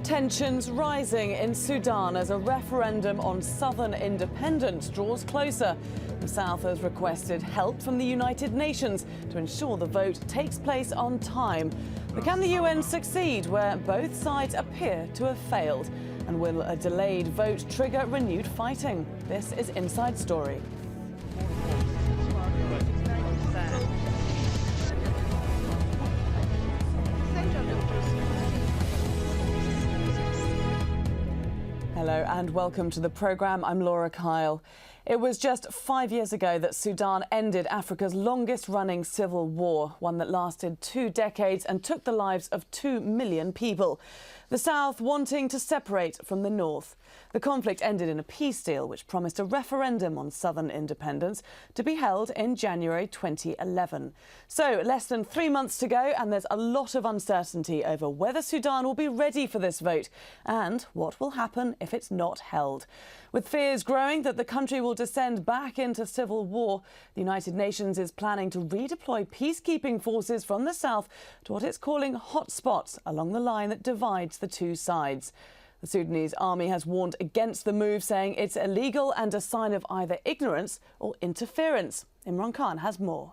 Tensions rising in Sudan as a referendum on southern independence draws closer. The South has requested help from the United Nations to ensure the vote takes place on time. But can the UN succeed where both sides appear to have failed? And will a delayed vote trigger renewed fighting? This is Inside Story. Hello and welcome to the programme. I'm Laura Kyle. It was just 5 years ago that Sudan ended Africa's longest-running civil war, one that lasted 2 decades and took the lives of 2 million people. The South wanting to separate from the North. The conflict ended in a peace deal which promised a referendum on southern independence to be held in January 2011. So, less than 3 months to go, and there's a lot of uncertainty over whether Sudan will be ready for this vote and what will happen if it's not held. With fears growing that the country will descend back into civil war, the United Nations is planning to redeploy peacekeeping forces from the south to what it's calling hotspots along the line that divides the two sides. The Sudanese army has warned against the move, saying it's illegal and a sign of either ignorance or interference. Imran Khan has more.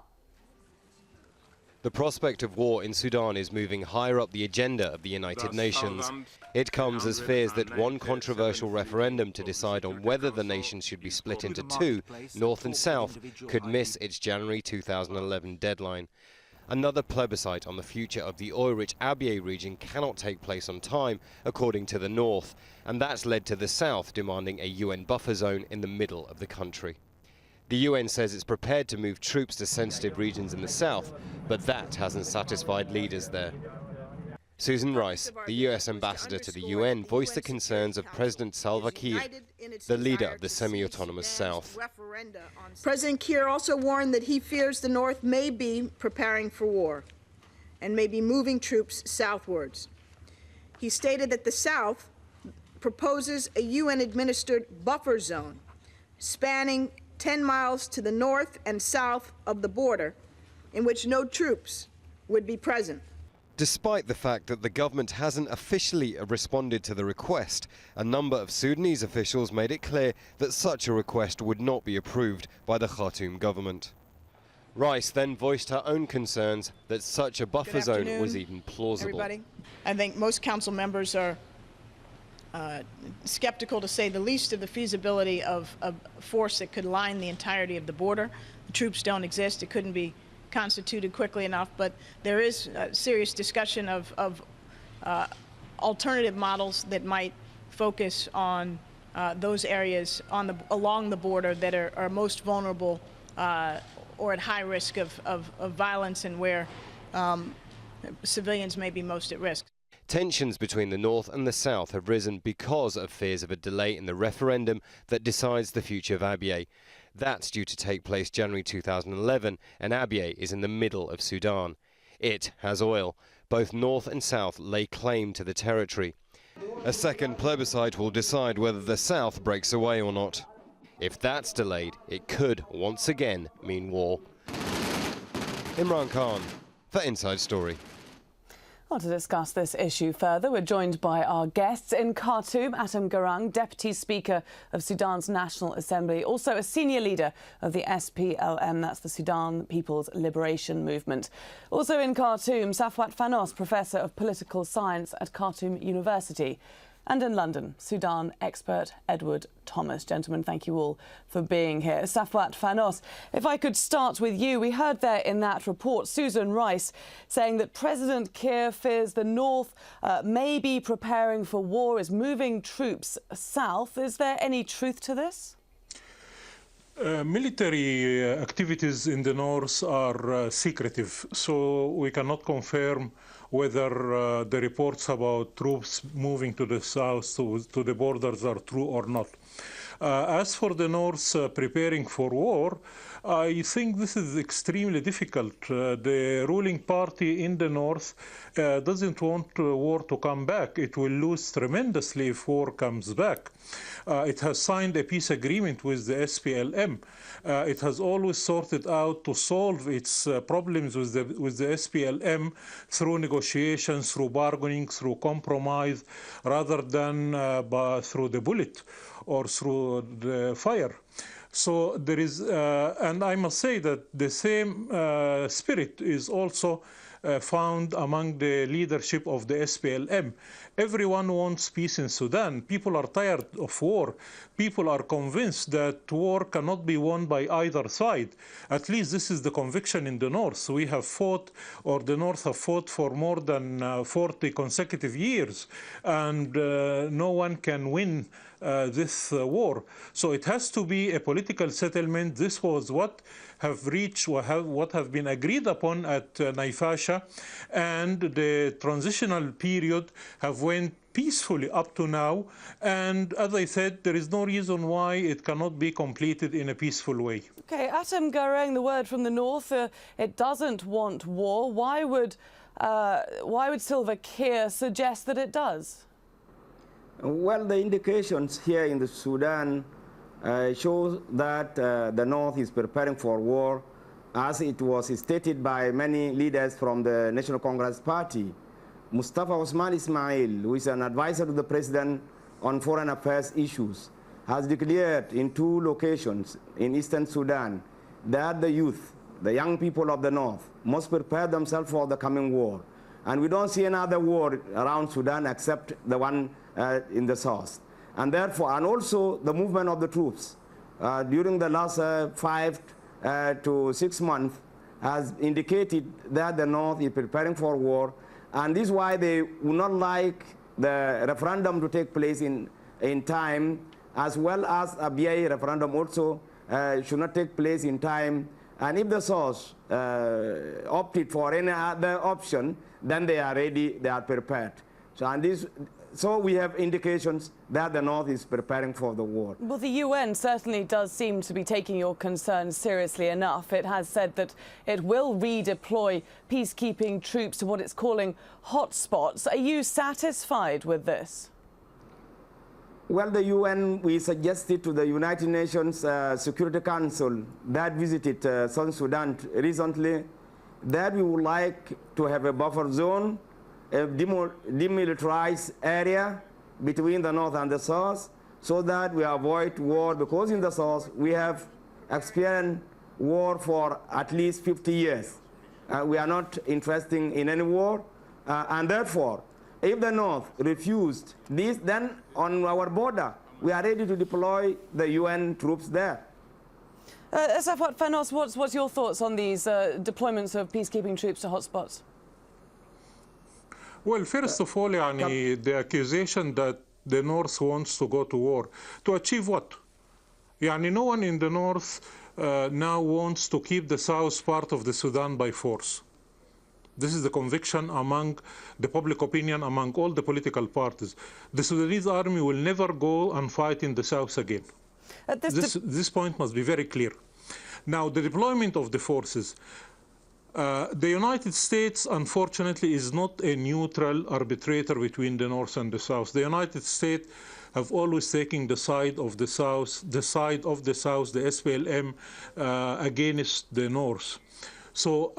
The prospect of war in Sudan is moving higher up the agenda of the United Nations. It comes as fears that one controversial referendum to decide on whether the nation should be split into two, north and south, could miss its January 2011 deadline. Another plebiscite on the future of the oil-rich Abyei region cannot take place on time, according to the north, and that's led to the south demanding a UN buffer zone in the middle of the country. The UN says it's prepared to move troops to sensitive regions in the south, but that hasn't satisfied leaders there. Susan Rice, the US ambassador to the UN, voiced the concerns of President Salva Kiir, the leader of the semi-autonomous South. President Kiir also warned that he fears the North may be preparing for war and may be moving troops southwards. He stated that the South proposes a UN-administered buffer zone spanning 10 miles to the north and south of the border, in which no troops would be present. Despite the fact that the government hasn't officially responded to the request, a number of Sudanese officials made it clear that such a request would not be approved by the Khartoum government. Rice then voiced her own concerns that such a buffer zone was even plausible. Everybody. I think most council members are skeptical, to say the least, of the feasibility of a force that could line the entirety of the border. The troops don't exist. It couldn't be constituted quickly enough, but there is a serious discussion of alternative models that might focus on those areas along the border that are most vulnerable or at high risk of violence, and where civilians may be most at risk. Tensions between the North and the South have risen because of fears of a delay in the referendum that decides the future of Abyei. That's due to take place January 2011, and Abyei is in the middle of Sudan. It has oil. Both North and South lay claim to the territory. A second plebiscite will decide whether the South breaks away or not. If that's delayed, it could once again mean war. Imran Khan for Inside Story. Well, to discuss this issue further, we're joined by our guests in Khartoum, Atam Garang, Deputy Speaker of Sudan's National Assembly, also a senior leader of the SPLM, that's the Sudan People's Liberation Movement. Also in Khartoum, Safwat Fanos, Professor of Political Science at Khartoum University. And in London, Sudan expert Edward Thomas. Gentlemen, thank you all for being here. Safwat Fanos, if I could start with you. We heard there in that report Susan Rice saying that President Kiir fears the North may be preparing for war, is moving troops south. Is there any truth to this? Military activities in the north are secretive, so we cannot confirm whether the reports about troops moving to the south, to the borders, are true or not. As for the North preparing for war, I think this is extremely difficult. The ruling party in the North doesn't want war to come back. It will lose tremendously if war comes back. It has signed a peace agreement with the SPLM. It has always sorted out to solve its problems with the SPLM through negotiations, through bargaining, through compromise, rather than through the bullet or through the fire. So there is, and I must say that the same spirit is also found among the leadership of the SPLM. Everyone wants peace in Sudan. People are tired of war. People are convinced that war cannot be won by either side. At least this is the conviction in the North. We have fought, or the North have fought for more than 40 consecutive years, and no one can win this war. So it has to be a political settlement. This was what have reached, what have been agreed upon at Naifasha, and the transitional period have went peacefully up to now. And as I said, there is no reason why it cannot be completed in a peaceful way. Okay, Atem Gareng, the word from the North, it doesn't want war. Why would Salva Kiir suggest that it does? Well, the indications here in the Sudan show that the North is preparing for war, as it was stated by many leaders from the National Congress Party. Mustafa Osman Ismail, who is an advisor to the president on foreign affairs issues, has declared in 2 locations in eastern Sudan that the youth, the young people of the North, must prepare themselves for the coming war. And we don't see another war around Sudan except the one in the south. And therefore, and also the movement of the troops during the last 5 to 6 months has indicated that the North is preparing for war. And this is why they would not like the referendum to take place in time, as well as Abyei referendum also should not take place in time. And if the source opted for any other option, then they are ready, they are prepared. So we have indications that the North is preparing for the war. Well, the UN certainly does seem to be taking your concerns seriously enough. It has said that it will redeploy peacekeeping troops to what it's calling hotspots. Are you satisfied with this? Well, the UN, we suggested to the United Nations Security Council that visited Southern Sudan recently that we would like to have a buffer zone, a demilitarized area between the North and the South, so that we avoid war, because in the South we have experienced war for at least 50 years. We are not interested in any war, and therefore, if the North refused this, then on our border, we are ready to deploy the UN troops there. Safwat Fenos, what's your thoughts on these deployments of peacekeeping troops to hotspots? Well, first of all, the accusation that the North wants to go to war, to achieve what? No one in the North now wants to keep the South part of the Sudan by force. This is the conviction among the public opinion, among all the political parties. The Sudanese army will never go and fight in the South again. This point must be very clear. Now, the deployment of the forces. The United States, unfortunately, is not a neutral arbitrator between the North and the South. The United States have always taken the side of the South, the SPLM, against the North. So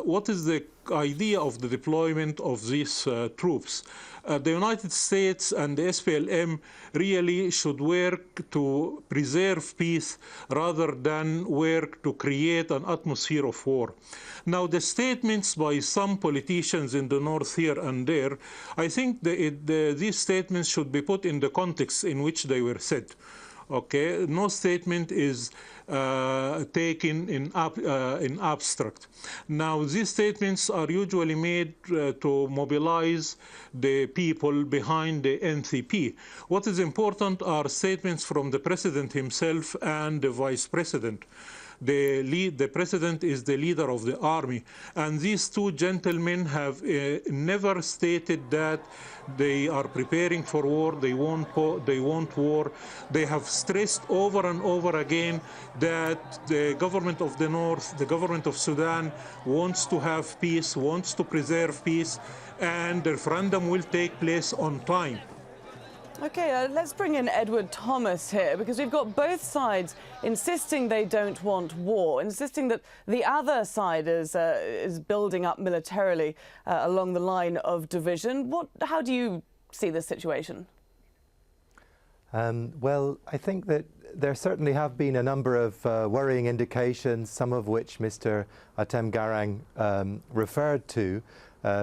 what is the idea of the deployment of these troops? The United States and the SPLM really should work to preserve peace rather than work to create an atmosphere of war. Now, the statements by some politicians in the North here and there, I think these statements should be put in the context in which they were said. Okay, no statement is taken in abstract. Now, these statements are usually made to mobilize the people behind the NCP. What is important are statements from the president himself and the vice president. The president is the leader of the army. And these two gentlemen have never stated that they are preparing for war, they want war. They have stressed over and over again that the government of the North, the government of Sudan, wants to have peace, wants to preserve peace, and the referendum will take place on time. OK, let's bring in Edward Thomas here, because we've got both sides insisting they don't want war, insisting that the other side is building up militarily along the line of division. How do you see this situation? Well, I think that there certainly have been a number of worrying indications, some of which Mr. Atem Garang referred to,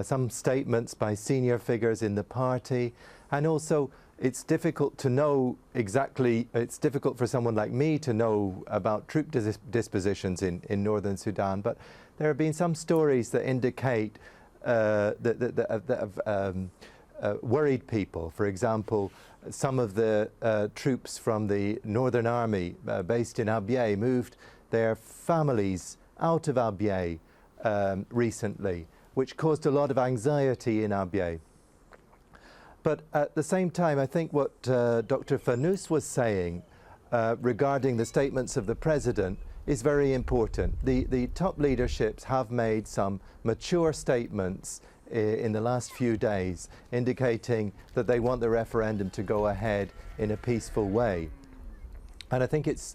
some statements by senior figures in the party, and also it's difficult to know exactly, it's difficult for someone like me to know about troop dispositions in northern Sudan, but there have been some stories that indicate that have worried people. For example, some of the troops from the Northern Army based in Abyei moved their families out of Abyei recently, which caused a lot of anxiety in Abyei. But at the same time, I think what Dr. Fanous was saying regarding the statements of the president is very important. The top leaderships have made some mature statements in the last few days indicating that they want the referendum to go ahead in a peaceful way. And I think it's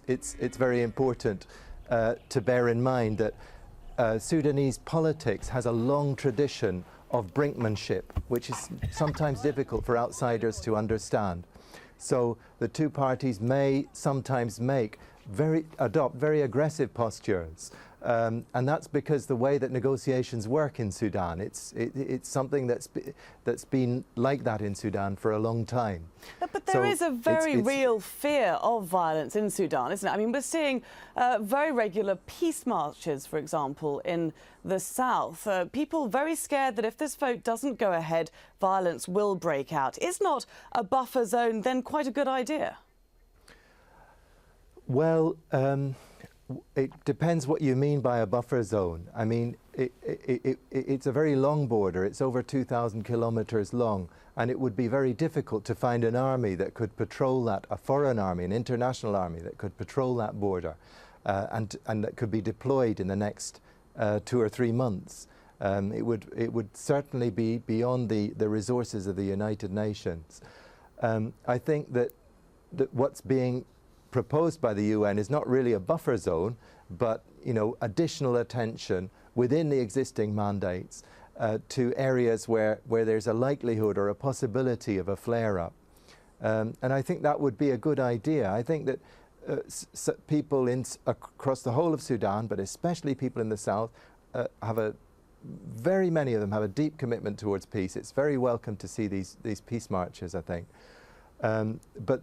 very important to bear in mind that Sudanese politics has a long tradition of brinkmanship, which is sometimes difficult for outsiders to understand. So the two parties may sometimes adopt very aggressive postures, and that's because the way that negotiations work in Sudan, it's something that's been like that in Sudan for a long time. But there is a very real fear of violence in Sudan, isn't it? I mean, we're seeing very regular peace marches, for example, in the south. People very scared that if this vote doesn't go ahead, violence will break out. Is not a buffer zone then quite a good idea? Well, it depends what you mean by a buffer zone. I mean, it's a very long border. It's over 2,000 kilometers long, and it would be very difficult to find an army that could patrol that, a foreign army, an international army that could patrol that border and that could be deployed in the next 2 or 3 months. It would certainly be beyond the resources of the United Nations. I think that what's being proposed by the UN is not really a buffer zone, but additional attention within the existing mandates to areas where there's a likelihood or a possibility of a flare-up. And I think that would be a good idea. I think that people across the whole of Sudan, but especially people in the south, very many of them have a deep commitment towards peace. It's very welcome to see these peace marches, I think. But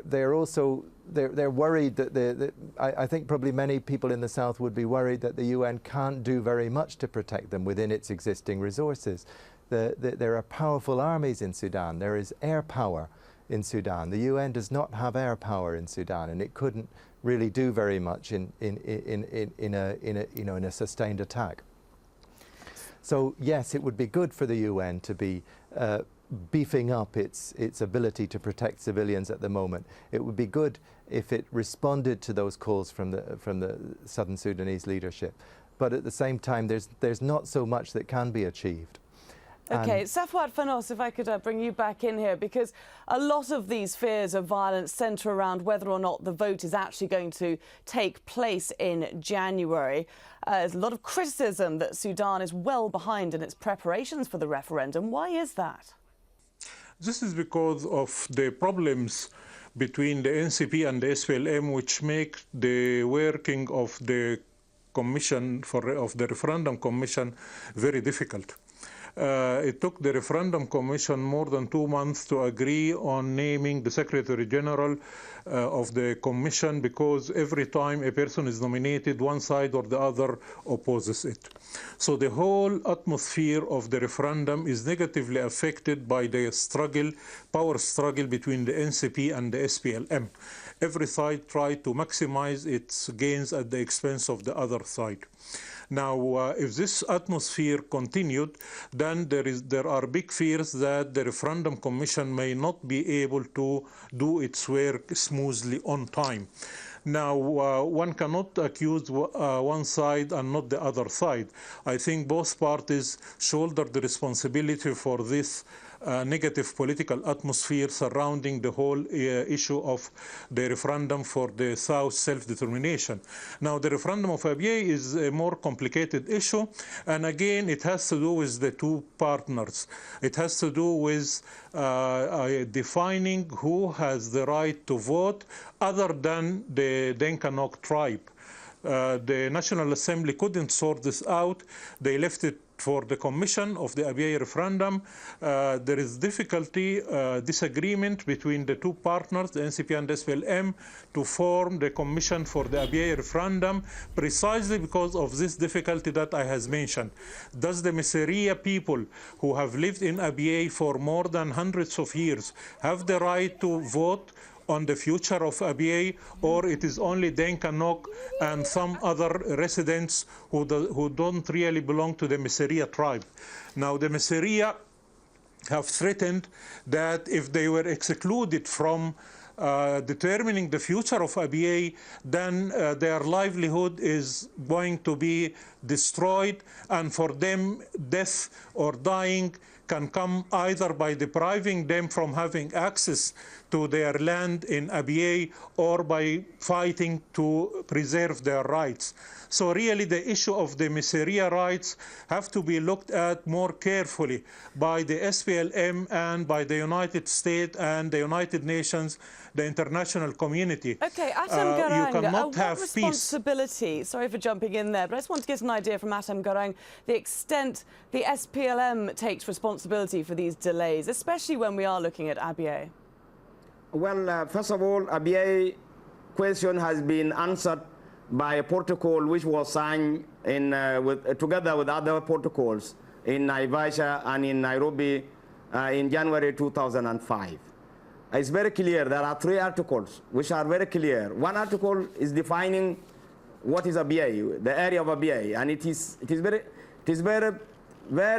they're also worried that I think probably many people in the south would be worried that the UN can't do very much to protect them within its existing resources. There are powerful armies in Sudan. There is air power in Sudan. The UN does not have air power in Sudan, and it couldn't really do very much in a sustained attack. So yes, it would be good for the UN to be beefing up its ability to protect civilians at the moment. It would be good if it responded to those calls from the Southern Sudanese leadership. But at the same time, there's not so much that can be achieved. OK, Safwat Fanous, if I could bring you back in here, because a lot of these fears of violence centre around whether or not the vote is actually going to take place in January. There's a lot of criticism that Sudan is well behind in its preparations for the referendum. Why is that? This is because of the problems between the NCP and the SPLM, which make the working of the commission of the referendum commission very difficult. It took the Referendum Commission more than 2 months to agree on naming the Secretary General of the Commission, because every time a person is nominated, one side or the other opposes it. So the whole atmosphere of the referendum is negatively affected by the power struggle between the NCP and the SPLM. Every side tried to maximize its gains at the expense of the other side. Now, if this atmosphere continued, then there are big fears that the Referendum Commission may not be able to do its work smoothly on time. Now, one cannot accuse one side and not the other side. I think both parties shoulder the responsibility for this negative political atmosphere surrounding the whole issue of the referendum for the South self-determination. Now, the referendum of Abyei is a more complicated issue, and again, it has to do with the two partners. It has to do with defining who has the right to vote other than the Denkanok tribe. The National Assembly couldn't sort this out. They left it for the commission of the Abyei referendum. There is difficulty, disagreement between the two partners, the NCP and SPLM, to form the commission for the Abyei referendum, precisely because of this difficulty that I has mentioned. Does the Miseria people who have lived in Abyei for more than hundreds of years have the right to vote on the future of Abyei, or it is only Denkanok and some other residents who don't really belong to the Miseria tribe? Now, the Miseria have threatened that if they were excluded from determining the future of Abyei, then their livelihood is going to be destroyed, and for them, death or dying can come either by depriving them from having access to their land in Abyei or by fighting to preserve their rights. So really the issue of the Miseria rights have to be looked at more carefully by the SPLM and by the United States and the United Nations, the international community. Okay, Atem Garang, you cannot have what responsibility, sorry for jumping in there, but I just want to get an idea from Atem Garang the extent the SPLM takes responsibility for these delays, especially when we are looking at Abyei. Well, first of all, Abyei question has been answered by a protocol which was signed together with other protocols in Naivasha and in Nairobi in January 2005. It's very clear. There are 3 articles which are very clear. One article is defining what is Abyei, the area of Abyei, and it is very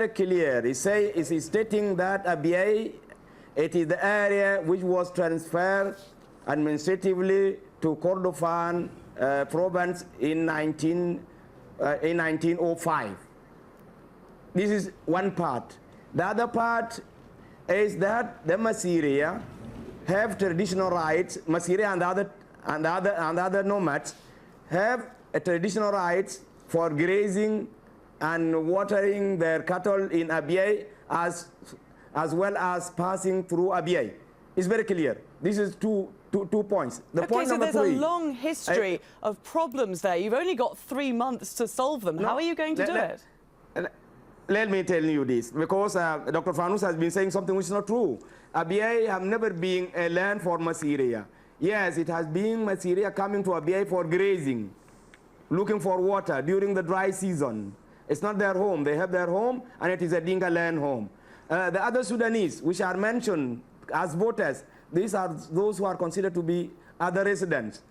clear. It is stating that Abyei, it is the area which was transferred administratively to Kordofan province in 1905. This is one part. The other part is that the Miseria have traditional rights. Miseria and other nomads have traditional rights for grazing and watering their cattle in Abyei as well as passing through Abyei. It's very clear. This is two points. Point so number there's 3, a long history of problems there. You've only got 3 months to solve them. How are you going to do it? Let me tell you this, because Dr. Fanous has been saying something which is not true. Abyei have never been a land for Miseria. Yes, it has been Miseria coming to Abyei for grazing, looking for water during the dry season. It's not their home. They have their home, and it is a Dinka land home. The other Sudanese, which are mentioned as voters, these are those who are considered to be other residents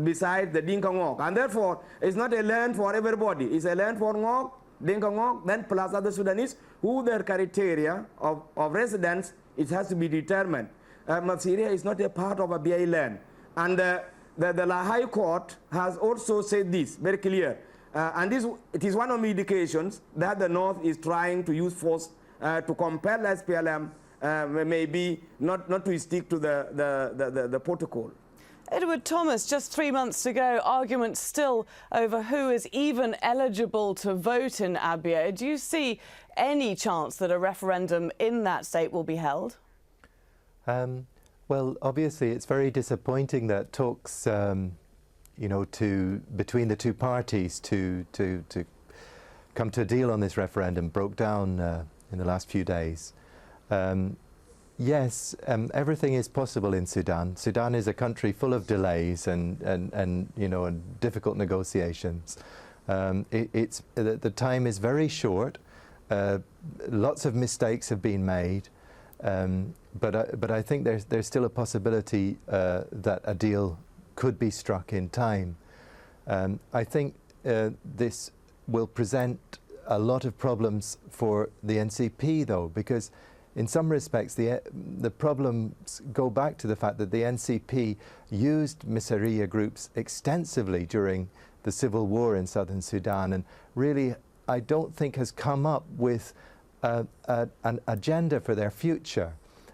besides the Dinka Ngok. And therefore, it's not a land for everybody. It's a land for Ngok, Dinka Ngok, then plus other Sudanese, who their criteria of residence, it has to be determined. Miseria is not a part of Abyei land. And the High Court has also said this very clear. And it is one of the indications that the North is trying to use force to compel SPLM maybe not to stick to the protocol. Edward Thomas, just 3 months to go, arguments still over who is even eligible to vote in Abyei. Do you see any chance that a referendum in that state will be held? Well, obviously, it's very disappointing that talks, between the two parties to come to a deal on this referendum broke down in the last few days. Yes, everything is possible in Sudan. Sudan is a country full of delays and you know, and difficult negotiations. The time is very short. Lots of mistakes have been made, but I think there's still a possibility that a deal could be struck in time. I think this will present a lot of problems for the NCP, though, because in some respects the problems go back to the fact that the NCP used Misriya groups extensively during the civil war in southern Sudan, and really I don't think has come up with an agenda for their future,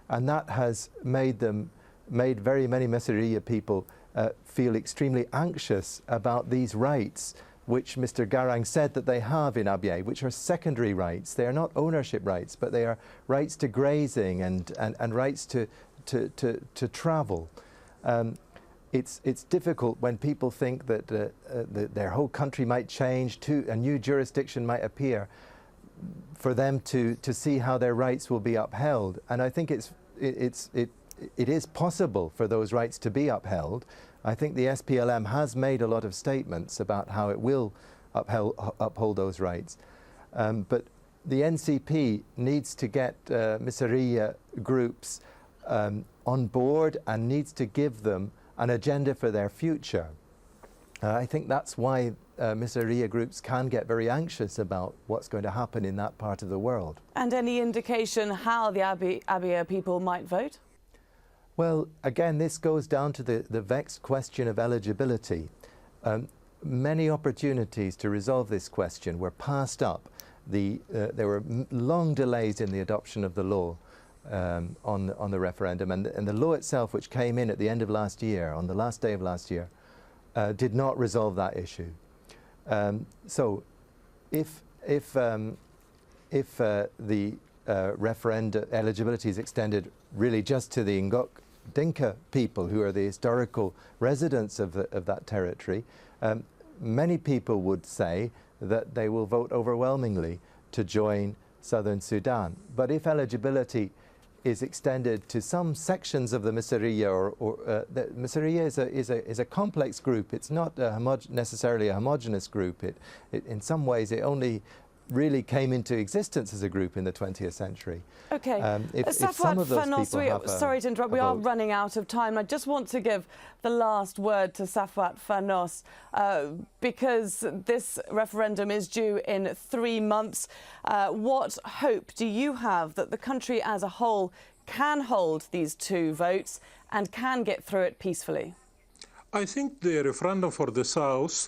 and that has made very many Misriya people feel extremely anxious about these rights which Mr. Garang said that they have in Abyei, which are secondary rights. They are not ownership rights, but they are rights to grazing and rights to travel. It's difficult when people think that their whole country might change, a new jurisdiction might appear, for them to see how their rights will be upheld. And I think it is possible for those rights to be upheld. I think the SPLM has made a lot of statements about how it will uphold those rights. But the NCP needs to get Misriya groups on board and needs to give them an agenda for their future. I think that's why Misriya groups can get very anxious about what's going to happen in that part of the world. And any indication how the Abyei people might vote? Well, again, this goes down to the vexed question of eligibility. Many opportunities to resolve this question were passed up. There were long delays in the adoption of the law on the referendum, and the law itself, which came in at the end of last year, on the last day of last year, did not resolve that issue. So if the referenda eligibility is extended really just to the Ngok Dinka people, who are the historical residents of that territory, many people would say that they will vote overwhelmingly to join southern Sudan. But if eligibility is extended to some sections of the Misriya, the Misriya is a complex group. It's not necessarily a homogeneous group. In some ways, it only really came into existence as a group in the 20th century. Okay. If some of those people have sorry to interrupt, we are running out of time. I just want to give the last word to Safwat Fanos, because this referendum is due in 3 months. What hope do you have that the country as a whole can hold these 2 votes and can get through it peacefully? I think the referendum for the South,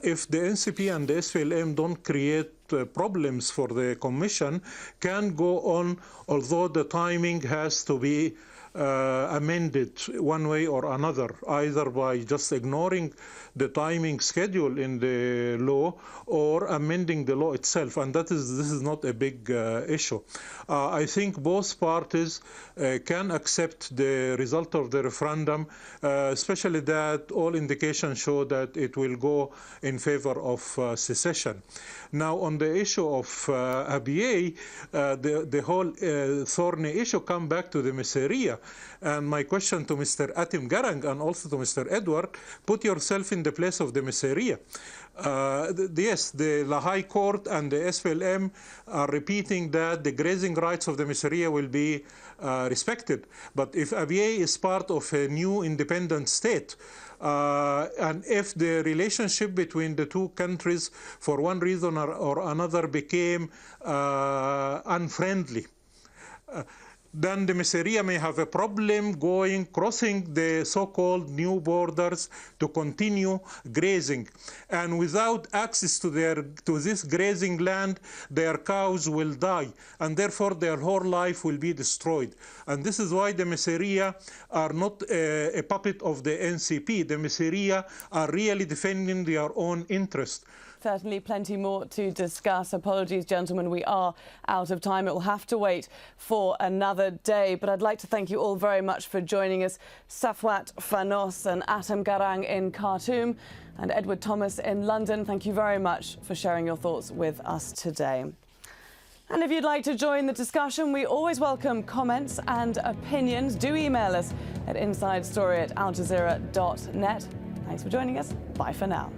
if the NCP and the SPLM don't create problems for the Commission, can go on, although the timing has to be amended one way or another, either by just ignoring the timing schedule in the law or amending the law itself, and this is not a big issue. I think both parties can accept the result of the referendum, especially that all indications show that it will go in favor of secession. Now, on the issue of Abyei, the whole thorny issue come back to the Misriya. And my question to Mr. Atem Garang and also to Mr. Edward, put yourself in the place of the Misriya. Yes, the High Court and the SPLM are repeating that the grazing rights of the Misriya will be respected. But if Abyei is part of a new independent state, and if the relationship between the 2 countries for one reason or another became unfriendly, then the Misriya may have a problem crossing the so-called new borders to continue grazing. And without access to this grazing land, their cows will die, and therefore their whole life will be destroyed. And this is why the Misriya are not a puppet of the NCP. The Misriya are really defending their own interest. Certainly plenty more to discuss. Apologies, gentlemen, we are out of time. It will have to wait for another day. But I'd like to thank you all very much for joining us. Safwat Fanos and Atem Garang in Khartoum and Edward Thomas in London. Thank you very much for sharing your thoughts with us today. And if you'd like to join the discussion, we always welcome comments and opinions. Do email us at insidestory@aljazeera.net. Thanks for joining us. Bye for now.